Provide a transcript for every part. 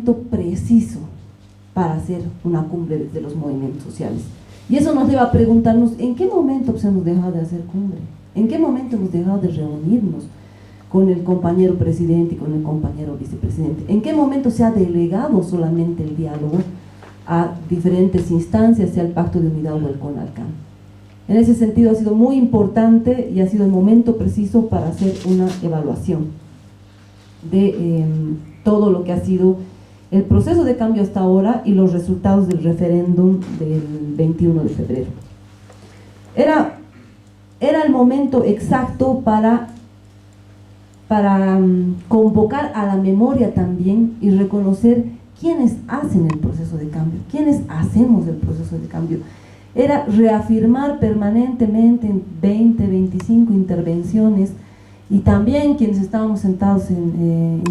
momento preciso para hacer una cumbre de los movimientos sociales. Y eso nos lleva a preguntarnos, ¿en qué momento pues, hemos dejado de hacer cumbre? ¿En qué momento hemos dejado de reunirnos con el compañero presidente y con el compañero vicepresidente? ¿En qué momento se ha delegado solamente el diálogo a diferentes instancias, sea el Pacto de Unidad o el CONALCAN? En ese sentido ha sido muy importante y ha sido el momento preciso para hacer una evaluación de todo lo que ha sido el proceso de cambio hasta ahora y los resultados del referéndum del 21 de febrero. Era el momento exacto para convocar a la memoria también y reconocer quiénes hacen el proceso de cambio, quiénes hacemos el proceso de cambio. Era reafirmar permanentemente en 20, 25 intervenciones, y también quienes estábamos sentados y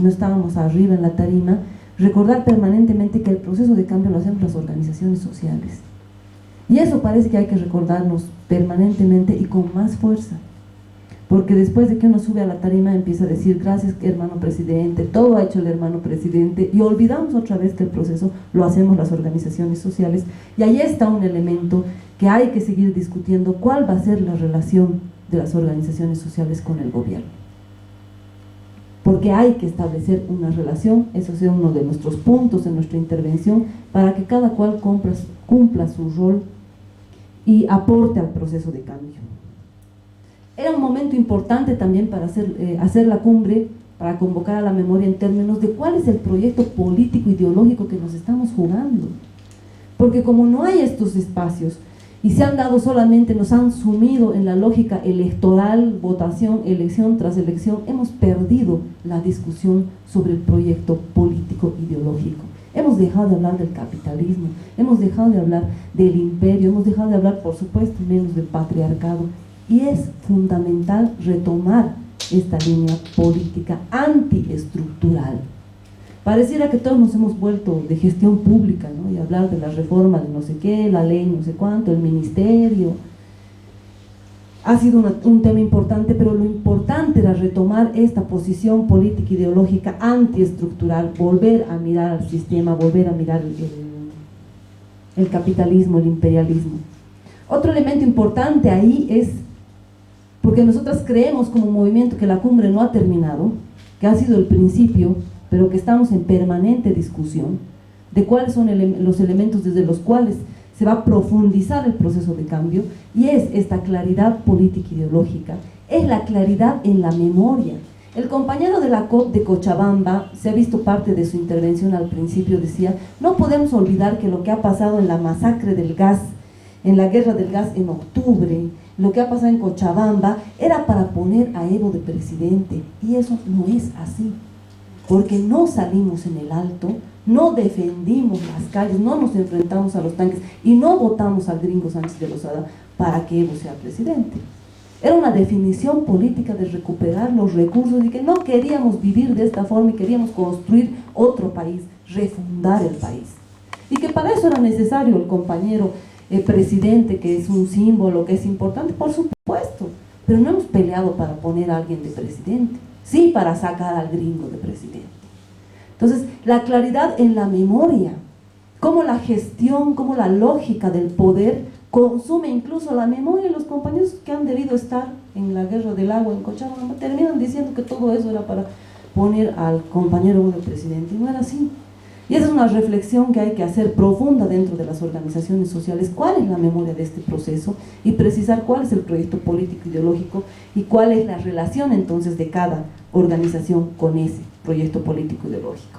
no estábamos arriba en la tarima, recordar permanentemente que el proceso de cambio lo hacemos las organizaciones sociales. Y eso parece que hay que recordarnos permanentemente y con más fuerza. Porque después de que uno sube a la tarima empieza a decir gracias hermano presidente, todo ha hecho el hermano presidente, y olvidamos otra vez que el proceso lo hacemos las organizaciones sociales. Y ahí está un elemento que hay que seguir discutiendo: cuál va a ser la relación de las organizaciones sociales con el gobierno. Porque hay que establecer una relación, eso sea uno de nuestros puntos en nuestra intervención, para que cada cual cumpla su rol y aporte al proceso de cambio. Era un momento importante también para hacer la cumbre, para convocar a la memoria en términos de cuál es el proyecto político ideológico que nos estamos jugando. Porque como no hay estos espacios y se han dado solamente, nos han sumido en la lógica electoral, votación, elección tras elección, hemos perdido la discusión sobre el proyecto político ideológico. Hemos dejado de hablar del capitalismo, hemos dejado de hablar del imperio, hemos dejado de hablar, por supuesto, menos del patriarcado. Y es fundamental retomar esta línea política antiestructural. Pareciera que todos nos hemos vuelto de gestión pública, ¿no? Y hablar de la reforma de no sé qué, la ley no sé cuánto, el ministerio. Ha sido un tema importante, pero lo importante era retomar esta posición política ideológica antiestructural, volver a mirar al sistema, volver a mirar el capitalismo, el imperialismo. Otro elemento importante ahí es, porque nosotras creemos como movimiento que la cumbre no ha terminado, que ha sido el principio, pero que estamos en permanente discusión de cuáles son los elementos desde los cuales se va a profundizar el proceso de cambio, y es esta claridad política ideológica, es la claridad en la memoria. El compañero de la COP de Cochabamba, se ha visto parte de su intervención al principio, decía, no podemos olvidar que lo que ha pasado en la masacre del gas, en la guerra del gas en octubre, lo que ha pasado en Cochabamba, era para poner a Evo de presidente, y eso no es así, porque no salimos en el alto, no defendimos las calles, no nos enfrentamos a los tanques y no votamos al gringo Sánchez de Lozada para que Evo sea presidente. Era una definición política de recuperar los recursos y que no queríamos vivir de esta forma y queríamos construir otro país, refundar el país. Y que para eso era necesario el compañero presidente, que es un símbolo, que es importante, por supuesto, pero no hemos peleado para poner a alguien de presidente, sí para sacar al gringo de presidente. Entonces, la claridad en la memoria, cómo la gestión, cómo la lógica del poder consume incluso la memoria de los compañeros que han debido estar en la guerra del agua en Cochabamba, terminan diciendo que todo eso era para poner al compañero de presidente, y no era así. Y esa es una reflexión que hay que hacer profunda dentro de las organizaciones sociales, cuál es la memoria de este proceso y precisar cuál es el proyecto político ideológico y cuál es la relación entonces de cada organización con ese proyecto político ideológico.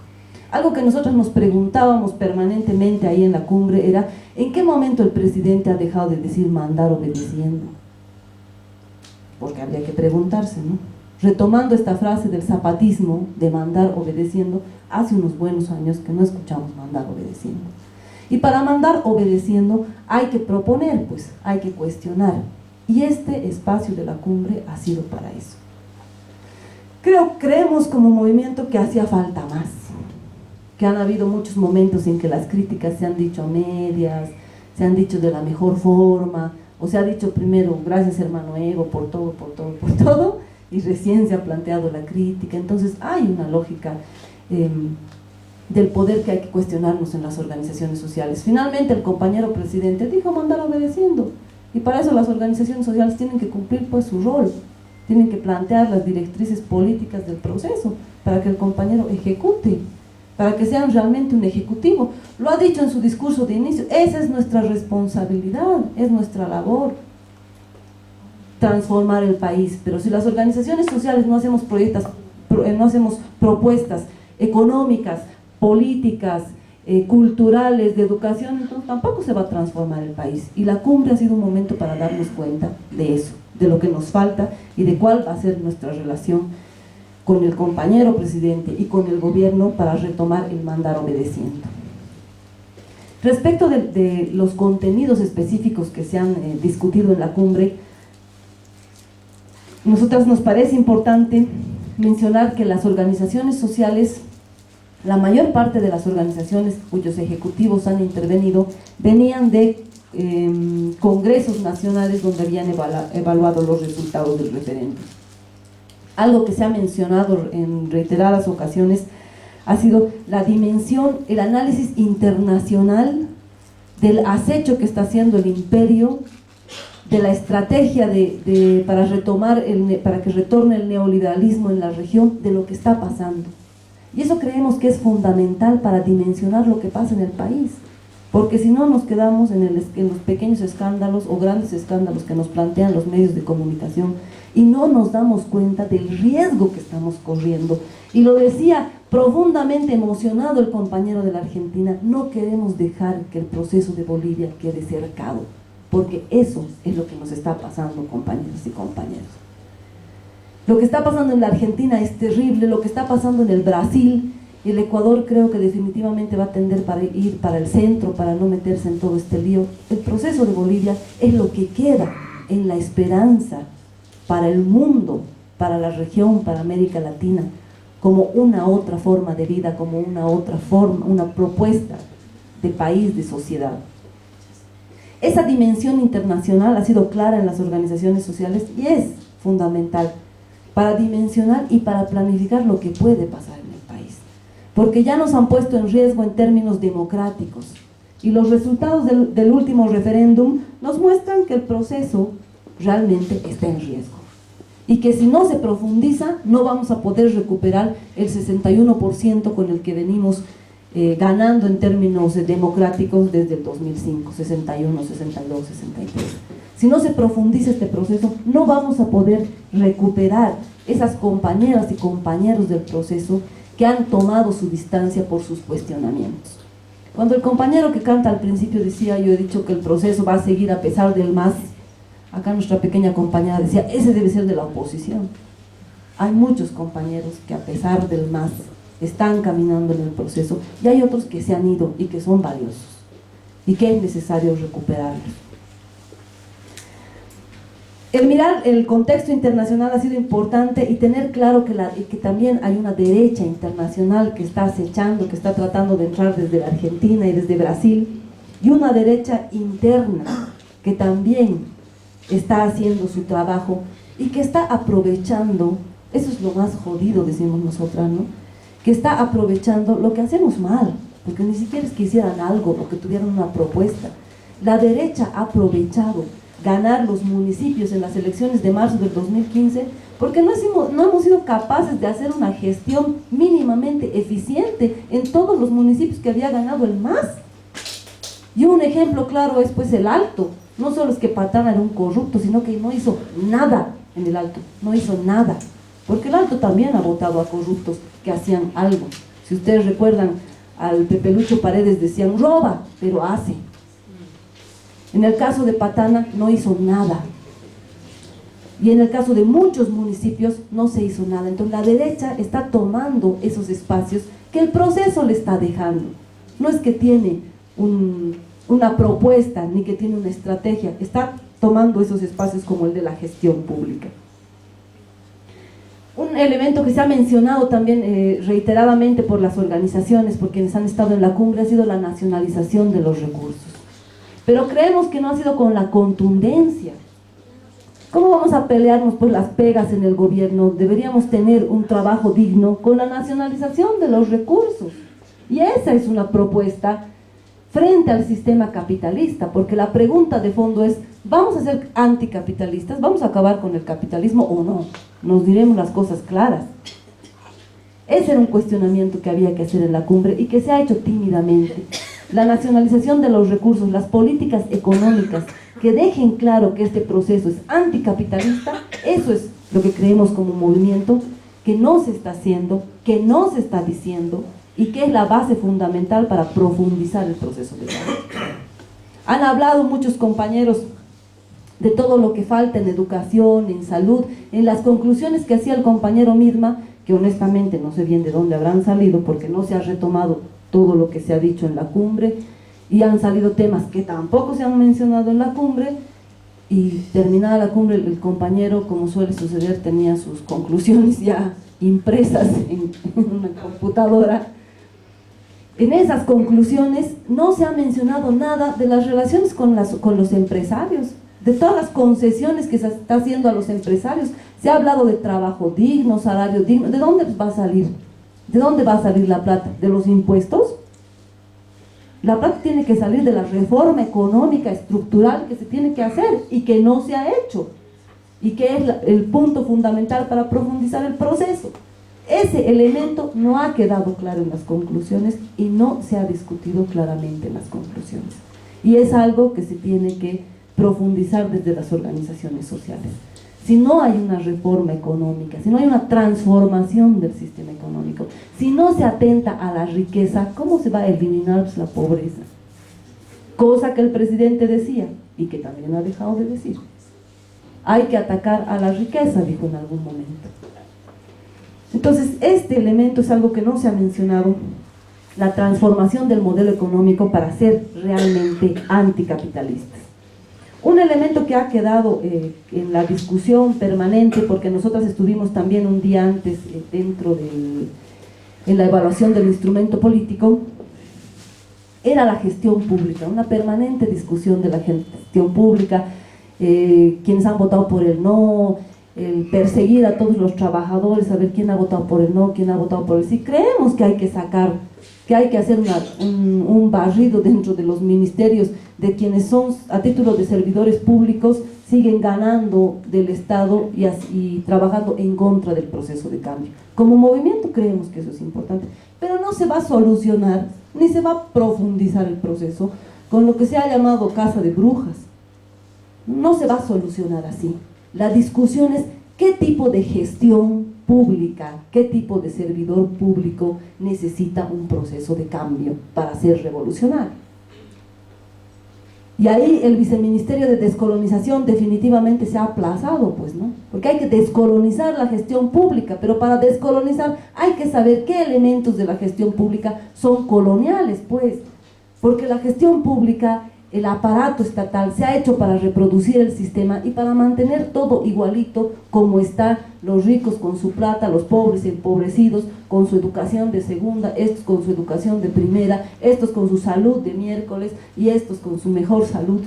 Algo que nosotros nos preguntábamos permanentemente ahí en la cumbre era, ¿en qué momento el presidente ha dejado de decir mandar obedeciendo? Porque habría que preguntarse, ¿no? Retomando esta frase del zapatismo de mandar obedeciendo, hace unos buenos años que no escuchamos mandar obedeciendo. Y para mandar obedeciendo hay que proponer, pues, hay que cuestionar. Y este espacio de la cumbre ha sido para eso. Creemos como movimiento que hacía falta más, que han habido muchos momentos en que las críticas se han dicho a medias, se han dicho de la mejor forma, o se ha dicho primero, gracias hermano Evo por todo, y recién se ha planteado la crítica. Entonces hay una lógica del poder que hay que cuestionarnos en las organizaciones sociales. Finalmente el compañero presidente dijo mandar obedeciendo, y para eso las organizaciones sociales tienen que cumplir pues su rol, tienen que plantear las directrices políticas del proceso para que el compañero ejecute, para que sean realmente un ejecutivo. Lo ha dicho en su discurso de inicio, esa es nuestra responsabilidad, es nuestra labor transformar el país. Pero si las organizaciones sociales no hacemos propuestas económicas, políticas, culturales, de educación, entonces tampoco se va a transformar el país. Y la cumbre ha sido un momento para darnos cuenta de eso, de lo que nos falta y de cuál va a ser nuestra relación con el compañero presidente y con el gobierno para retomar el mandar obedeciendo. Respecto de los contenidos específicos que se han discutido en la cumbre, nosotras nos parece importante mencionar que las organizaciones sociales, la mayor parte de las organizaciones cuyos ejecutivos han intervenido, venían de congresos nacionales donde habían evaluado los resultados del referéndum. Algo que se ha mencionado en reiteradas ocasiones ha sido la dimensión, el análisis internacional del acecho que está haciendo el imperio, de la estrategia para que retorne el neoliberalismo en la región, de lo que está pasando. Y eso creemos que es fundamental para dimensionar lo que pasa en el país, porque si no nos quedamos en los pequeños escándalos o grandes escándalos que nos plantean los medios de comunicación y no nos damos cuenta del riesgo que estamos corriendo. Y lo decía profundamente emocionado el compañero de la Argentina, no queremos dejar que el proceso de Bolivia quede cercado, porque eso es lo que nos está pasando, compañeros y compañeras. Lo que está pasando en la Argentina es terrible, lo que está pasando en el Brasil y el Ecuador creo que definitivamente va a tender para ir para el centro, para no meterse en todo este lío. El proceso de Bolivia es lo que queda en la esperanza para el mundo, para la región, para América Latina, como una otra forma de vida, como una otra forma, una propuesta de país, de sociedad. Esa dimensión internacional ha sido clara en las organizaciones sociales y es fundamental para dimensionar y para planificar lo que puede pasar en el país, porque ya nos han puesto en riesgo en términos democráticos y los resultados del último referéndum nos muestran que el proceso realmente está en riesgo y que si no se profundiza no vamos a poder recuperar el 61% con el que venimos ganando en términos democráticos desde el 2005, 61, 62, 63. Si no se profundiza este proceso, no vamos a poder recuperar esas compañeras y compañeros del proceso que han tomado su distancia por sus cuestionamientos. Cuando el compañero que canta al principio decía, yo he dicho que el proceso va a seguir a pesar del MAS, acá nuestra pequeña compañera decía, ese debe ser de la oposición. Hay muchos compañeros que a pesar del MAS están caminando en el proceso y hay otros que se han ido y que son valiosos y que es necesario recuperarlos. El mirar el contexto internacional ha sido importante y tener claro que también hay una derecha internacional que está acechando, que está tratando de entrar desde la Argentina y desde Brasil, y una derecha interna que también está haciendo su trabajo y que está aprovechando, eso es lo más jodido, decimos nosotras, ¿no? Que está aprovechando lo que hacemos mal, porque ni siquiera es que hicieran algo o que tuvieran una propuesta. La derecha ha aprovechado ganar los municipios en las elecciones de marzo del 2015 porque no hemos sido capaces de hacer una gestión mínimamente eficiente en todos los municipios que había ganado el MAS. Y un ejemplo claro es pues el Alto. No solo es que Patana era un corrupto, sino que no hizo nada en el Alto, no hizo nada, porque el Alto también ha votado a corruptos que hacían algo. Si ustedes recuerdan, al Pepe Lucho Paredes decían roba, pero hace. En el caso de Patana no hizo nada. Y en el caso de muchos municipios no se hizo nada. Entonces la derecha está tomando esos espacios que el proceso le está dejando. No es que tiene una propuesta ni que tiene una estrategia, está tomando esos espacios como el de la gestión pública. Un elemento que se ha mencionado también reiteradamente por las organizaciones, por quienes han estado en la cumbre, ha sido la nacionalización de los recursos. Pero creemos que no ha sido con la contundencia. ¿Cómo vamos a pelearnos por las pegas en el gobierno? Deberíamos tener un trabajo digno con la nacionalización de los recursos. Y esa es una propuesta frente al sistema capitalista, porque la pregunta de fondo es, ¿vamos a ser anticapitalistas? ¿Vamos a acabar con el capitalismo o no? Nos diremos las cosas claras. Ese era un cuestionamiento que había que hacer en la cumbre y que se ha hecho tímidamente. La nacionalización de los recursos, las políticas económicas que dejen claro que este proceso es anticapitalista, eso es lo que creemos como movimiento, que no se está haciendo, que no se está diciendo y que es la base fundamental para profundizar el proceso de cambio. Han hablado muchos compañeros de todo lo que falta en educación, en salud, en las conclusiones que hacía el compañero Midma, que honestamente no sé bien de dónde habrán salido porque no se ha retomado todo lo que se ha dicho en la cumbre y han salido temas que tampoco se han mencionado en la cumbre y terminada la cumbre el compañero, como suele suceder, tenía sus conclusiones ya impresas en una computadora. En esas conclusiones no se ha mencionado nada de las relaciones con los empresarios, de todas las concesiones que se está haciendo a los empresarios. Se ha hablado de trabajo digno, salario digno. ¿De dónde va a salir? ¿De dónde va a salir la plata? ¿De los impuestos? La plata tiene que salir de la reforma económica estructural que se tiene que hacer y que no se ha hecho y que es el punto fundamental para profundizar el proceso. Ese elemento no ha quedado claro en las conclusiones y no se ha discutido claramente en las conclusiones. Y es algo que se tiene que profundizar desde las organizaciones sociales. Si no hay una reforma económica, si no hay una transformación del sistema económico, si no se atenta a la riqueza, ¿cómo se va a eliminar la pobreza? Cosa que el presidente decía y que también ha dejado de decir. Hay que atacar a la riqueza, dijo en algún momento. Entonces, este elemento es algo que no se ha mencionado, la transformación del modelo económico para ser realmente anticapitalistas. Un elemento que ha quedado en la discusión permanente, porque nosotras estuvimos también un día antes en la evaluación del instrumento político, era la gestión pública, una permanente discusión de la gestión pública, quienes han votado por el no, el perseguir a todos los trabajadores, saber quién ha votado por el no, quién ha votado por el sí. Creemos que hay que sacar, que hay que hacer un barrido dentro de los ministerios de quienes son a título de servidores públicos, siguen ganando del Estado y trabajando en contra del proceso de cambio. Como movimiento creemos que eso es importante, pero no se va a solucionar, ni se va a profundizar el proceso con lo que se ha llamado casa de brujas. No se va a solucionar así. La discusión es qué tipo de gestión pública, qué tipo de servidor público necesita un proceso de cambio para ser revolucionario. Y ahí el viceministerio de descolonización definitivamente se ha aplazado, pues, ¿no? Porque hay que descolonizar la gestión pública, pero para descolonizar hay que saber qué elementos de la gestión pública son coloniales, pues, porque la gestión pública, el aparato estatal se ha hecho para reproducir el sistema y para mantener todo igualito como está, los ricos con su plata, los pobres empobrecidos con su educación de segunda, estos con su educación de primera, estos con su salud de miércoles y estos con su mejor salud.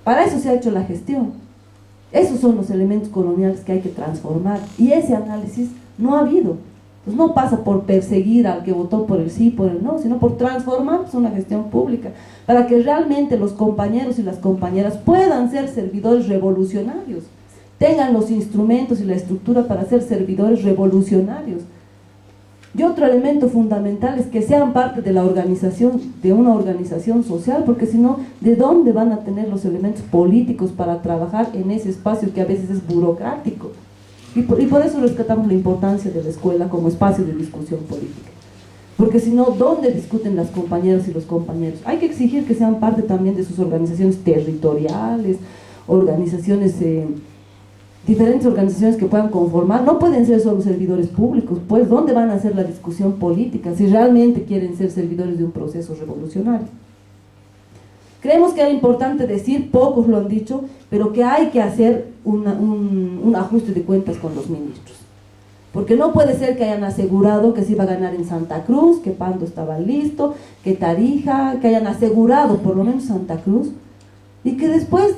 Para eso se ha hecho la gestión. Esos son los elementos coloniales que hay que transformar y ese análisis no ha habido. Pues no pasa por perseguir al que votó por el sí, por el no, sino por transformar una gestión pública para que realmente los compañeros y las compañeras puedan ser servidores revolucionarios, tengan los instrumentos y la estructura para ser servidores revolucionarios. Y otro elemento fundamental es que sean parte de la organización, de una organización social, porque si no, ¿de dónde van a tener los elementos políticos para trabajar en ese espacio que a veces es burocrático? Y por eso rescatamos la importancia de la escuela como espacio de discusión política. Porque si no, ¿dónde discuten las compañeras y los compañeros? Hay que exigir que sean parte también de sus organizaciones territoriales, organizaciones, diferentes organizaciones que puedan conformar. No pueden ser solo servidores públicos, pues ¿dónde van a hacer la discusión política si realmente quieren ser servidores de un proceso revolucionario? Creemos que era importante decir, pocos lo han dicho, pero que hay que hacer un ajuste de cuentas con los ministros. Porque no puede ser que hayan asegurado que se iba a ganar en Santa Cruz, que Pando estaba listo, que Tarija, que hayan asegurado por lo menos Santa Cruz, y que después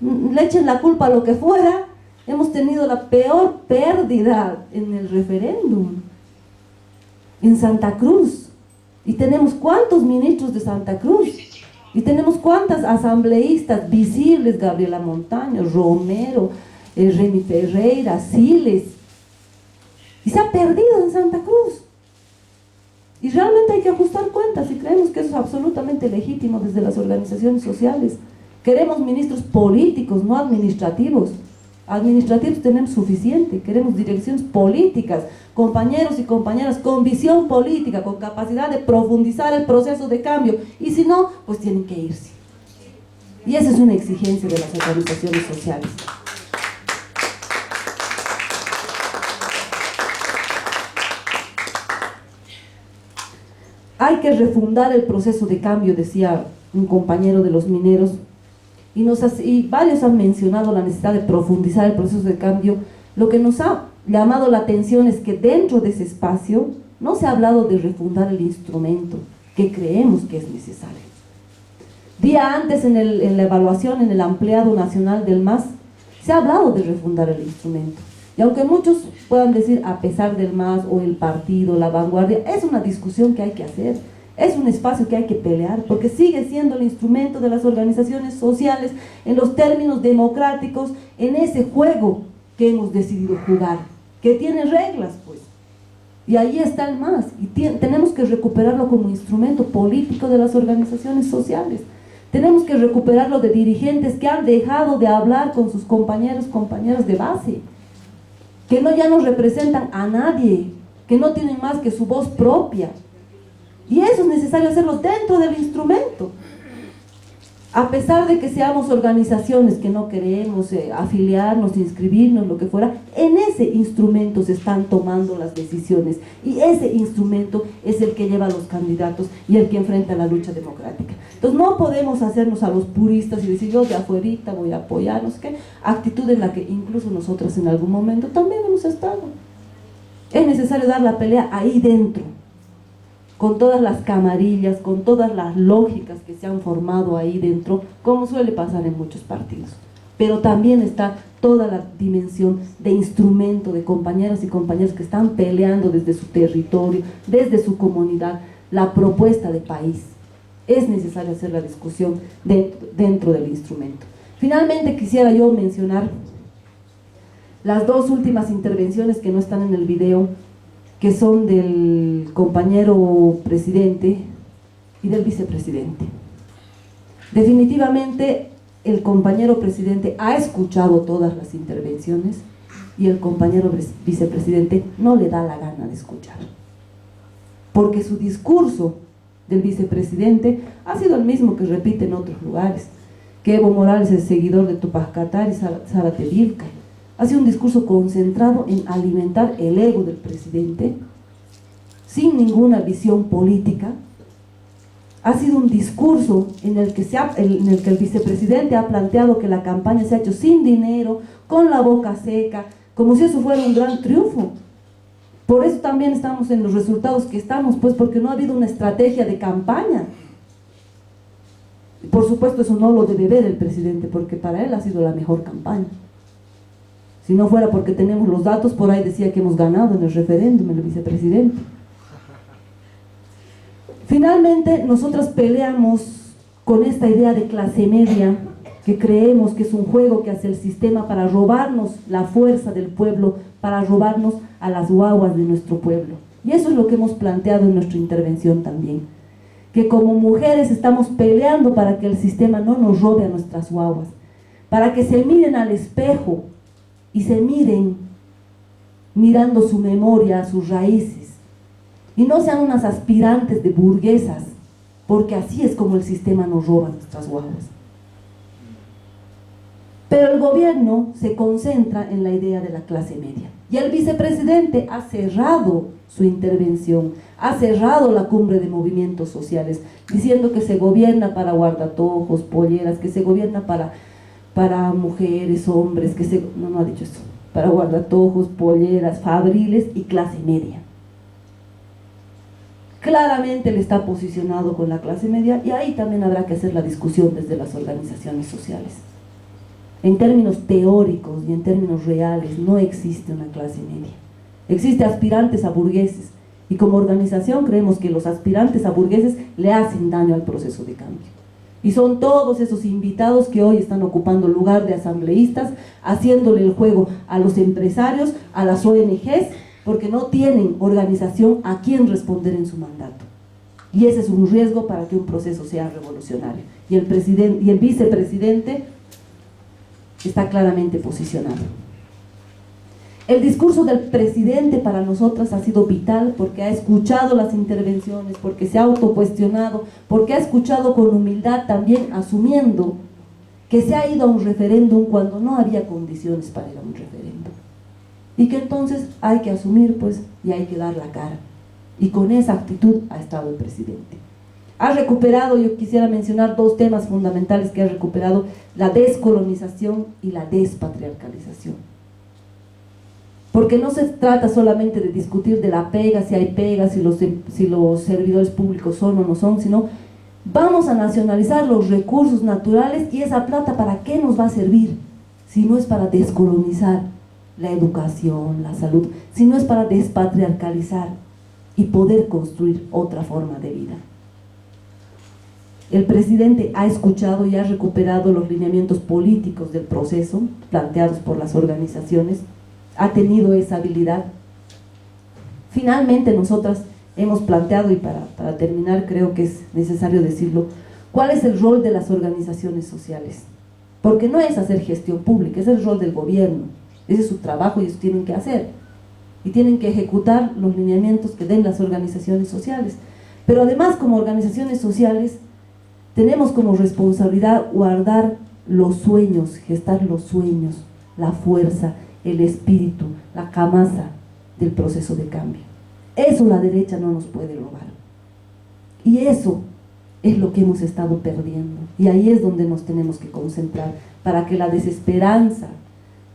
le echen la culpa a lo que fuera. Hemos tenido la peor pérdida en el referéndum, en Santa Cruz. Y tenemos cuántos ministros de Santa Cruz, y tenemos cuántas asambleístas visibles, Gabriela Montaño, Romero, Remy Ferreira, Siles, y se ha perdido en Santa Cruz. Y realmente hay que ajustar cuentas, y creemos que eso es absolutamente legítimo desde las organizaciones sociales. Queremos ministros políticos, no administrativos. Administrativos tenemos suficiente, queremos direcciones políticas, compañeros y compañeras con visión política, con capacidad de profundizar el proceso de cambio, y si no, pues tienen que irse. Y esa es una exigencia de las organizaciones sociales. Hay que refundar el proceso de cambio, decía un compañero de los mineros, y varios han mencionado la necesidad de profundizar el proceso de cambio. Lo que nos ha llamado la atención es que dentro de ese espacio no se ha hablado de refundar el instrumento, que creemos que es necesario. Día antes en la evaluación, en el ampliado nacional del MAS, se ha hablado de refundar el instrumento. Y aunque muchos puedan decir a pesar del MAS o el partido, la vanguardia, es una discusión que hay que hacer. Es un espacio que hay que pelear, porque sigue siendo el instrumento de las organizaciones sociales en los términos democráticos, en ese juego que hemos decidido jugar, que tiene reglas, pues. Y ahí está el MAS, y tenemos que recuperarlo como instrumento político de las organizaciones sociales. Tenemos que recuperarlo de dirigentes que han dejado de hablar con sus compañeros, compañeras de base, que ya no representan a nadie, que no tienen más que su voz propia. Y eso es necesario hacerlo dentro del instrumento. A pesar de que seamos organizaciones que no queremos afiliarnos, inscribirnos, lo que fuera, en ese instrumento se están tomando las decisiones. Y ese instrumento es el que lleva a los candidatos y el que enfrenta la lucha democrática. Entonces no podemos hacernos a los puristas y decir yo de afuerita voy a apoyar, no sé qué, actitud en la que incluso nosotros en algún momento también hemos estado. Es necesario dar la pelea ahí dentro, con todas las camarillas, con todas las lógicas que se han formado ahí dentro, como suele pasar en muchos partidos. Pero también está toda la dimensión de instrumento, de compañeras y compañeros que están peleando desde su territorio, desde su comunidad, la propuesta de país. Es necesario hacer la discusión dentro del instrumento. Finalmente quisiera yo mencionar las dos últimas intervenciones que no están en el video, que son del compañero presidente y del vicepresidente. Definitivamente el compañero presidente ha escuchado todas las intervenciones y el compañero vicepresidente no le da la gana de escuchar, porque su discurso del vicepresidente ha sido el mismo que repite en otros lugares, que Evo Morales es seguidor de Tupac Katari y Zárate Vilca. Ha sido un discurso concentrado en alimentar el ego del presidente, sin ninguna visión política. Ha sido un discurso en el que el vicepresidente ha planteado que la campaña se ha hecho sin dinero, con la boca seca, como si eso fuera un gran triunfo. Por eso también estamos en los resultados que estamos, pues porque no ha habido una estrategia de campaña. Por supuesto eso no lo debe ver el presidente, porque para él ha sido la mejor campaña. Si no fuera porque tenemos los datos, por ahí decía que hemos ganado en el referéndum el vicepresidente. Finalmente, nosotras peleamos con esta idea de clase media, que creemos que es un juego que hace el sistema para robarnos la fuerza del pueblo, para robarnos a las guaguas de nuestro pueblo. Y eso es lo que hemos planteado en nuestra intervención también. Que como mujeres estamos peleando para que el sistema no nos robe a nuestras guaguas, para que se miren al espejo y se miren mirando su memoria, sus raíces, y no sean unas aspirantes de burguesas, porque así es como el sistema nos roba nuestras guaguas. Pero el gobierno se concentra en la idea de la clase media, y el vicepresidente ha cerrado su intervención, ha cerrado la cumbre de movimientos sociales, diciendo que se gobierna para guardatojos, polleras, que se gobierna para mujeres, hombres, no ha dicho eso, para guardatojos, polleras, fabriles y clase media. Claramente él está posicionado con la clase media, y ahí también habrá que hacer la discusión desde las organizaciones sociales. En términos teóricos y en términos reales no existe una clase media. Existe aspirantes a burgueses, Y como organización creemos que los aspirantes a burgueses le hacen daño al proceso de cambio. Y son todos esos invitados que hoy están ocupando el lugar de asambleístas, haciéndole el juego a los empresarios, a las ONGs, porque no tienen organización a quien responder en su mandato. Y ese es un riesgo para que un proceso sea revolucionario. Y el presidente y el vicepresidente está claramente posicionado. El discurso del presidente para nosotras ha sido vital porque ha escuchado las intervenciones, porque se ha autocuestionado, porque ha escuchado con humildad también, asumiendo que se ha ido a un referéndum cuando no había condiciones para ir a un referéndum. Y que entonces hay que asumir, pues, y hay que dar la cara. Y con esa actitud ha estado el presidente. Ha recuperado, yo quisiera mencionar dos temas fundamentales que ha recuperado: la descolonización y la despatriarcalización. Porque no se trata solamente de discutir de la pega, si hay pega, si los servidores públicos son o no son, sino vamos a nacionalizar los recursos naturales, y esa plata ¿para qué nos va a servir? Si no es para descolonizar la educación, la salud, si no es para despatriarcalizar y poder construir otra forma de vida. El presidente ha escuchado y ha recuperado los lineamientos políticos del proceso planteados por las organizaciones, ha tenido esa habilidad. Finalmente nosotras hemos planteado, y para terminar creo que es necesario decirlo, ¿cuál es el rol de las organizaciones sociales? Porque no es hacer gestión pública, es el rol del gobierno, ese es su trabajo y eso tienen que hacer. Y tienen que ejecutar los lineamientos que den las organizaciones sociales. Pero además, como organizaciones sociales, tenemos como responsabilidad guardar los sueños, gestar los sueños, la fuerza, el espíritu, la camasa del proceso de cambio. Eso la derecha no nos puede robar. Y eso es lo que hemos estado perdiendo. Y ahí es donde nos tenemos que concentrar, para que la desesperanza,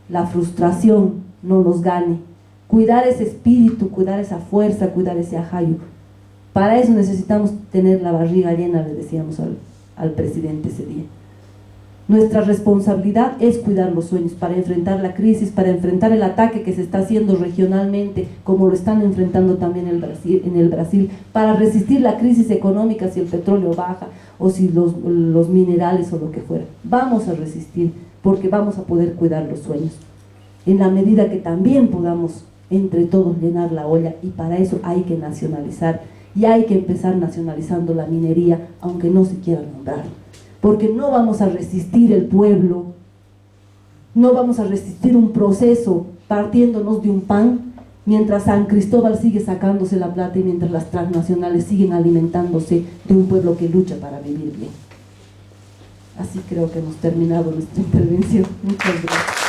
la frustración no nos gane. Cuidar ese espíritu, cuidar esa fuerza, cuidar ese ajayo. Para eso necesitamos tener la barriga llena, le decíamos al presidente ese día. Nuestra responsabilidad es cuidar los sueños para enfrentar la crisis, para enfrentar el ataque que se está haciendo regionalmente, como lo están enfrentando también en el Brasil, para resistir la crisis económica si el petróleo baja o si los minerales o lo que fuera. Vamos a resistir porque vamos a poder cuidar los sueños, en la medida que también podamos entre todos llenar la olla, y para eso hay que nacionalizar, y hay que empezar nacionalizando la minería, aunque no se quiera nombrar. Porque no vamos a resistir el pueblo, no vamos a resistir un proceso partiéndonos de un pan, mientras San Cristóbal sigue sacándose la plata y mientras las transnacionales siguen alimentándose de un pueblo que lucha para vivir bien. Así creo que hemos terminado nuestra intervención. Muchas gracias.